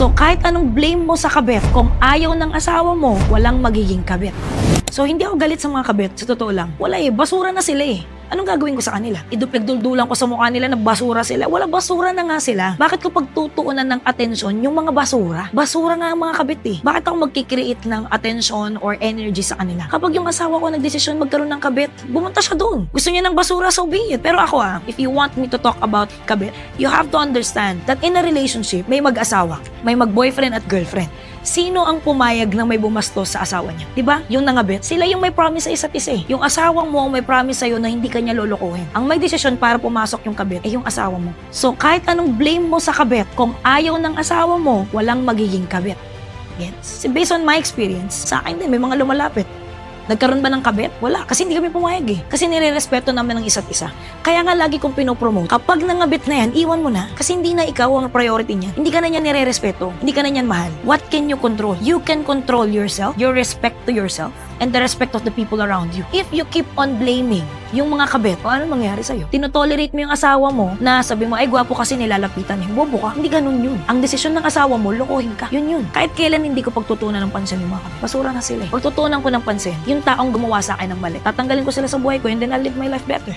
So kahit anong blame mo sa kabit, kung ayaw ng asawa mo, walang magiging kabit. So hindi ako galit sa mga kabit, sa totoo lang. Wala basura na sila Anong gagawin ko sa kanila? Idupigduldulan ko sa mukha nila na basura sila. Wala, basura na nga sila. Bakit ko pagtutuunan ng atensyon yung mga basura? Basura nga ang mga kabit Bakit ako magkikreate ng attention or energy sa kanila? Kapag yung asawa ko nagdesisyon magkaroon ng kabit, bumunta siya doon. Gusto niya ng basura, so be it. Pero ako if you want me to talk about kabit, you have to understand that in a relationship, may mag-asawa, may mag-boyfriend at girlfriend. Sino ang pumayag na may bumastos sa asawa niya? Diba? Yung nangabit, sila yung may promise sa isa't isa Yung asawang mo ang may promise sa'yo na hindi kanya lolokohin. Ang may desisyon para pumasok yung kabit yung asawa mo. So, kahit anong blame mo sa kabit, kung ayaw ng asawa mo, walang magiging kabit. Yes. Based on my experience, sa akin din, may mga lumalapit. Nagkaroon ba ng kabit? Wala. Kasi hindi kami pumayag Kasi nire-respeto namin ng isa't isa. Kaya nga lagi kong pinopromote. Kapag nangabit na yan, iwan mo na. Kasi hindi na ikaw ang priority niya. Hindi ka na niya nire-respeto. Hindi ka na niyan mahal. What can you control? You can control yourself, your respect to yourself, and the respect of the people around you. If you keep on blaming yung mga kabit, ano mangyayari sa'yo? Tinotolerate mo yung asawa mo na sabi mo, ay gwapo kasi nilalapitan bobo ka. Hindi ganun yun. Ang desisyon ng asawa mo, lokohin ka. Yun. Kahit kailan hindi ko pagtutunan ng pansin yung mga kabit. Basura na sila Pagtutunan ko ng pansin, yung taong gumawa sa akin ng mali, tatanggalin ko sila sa buhay ko and then I'll live my life better.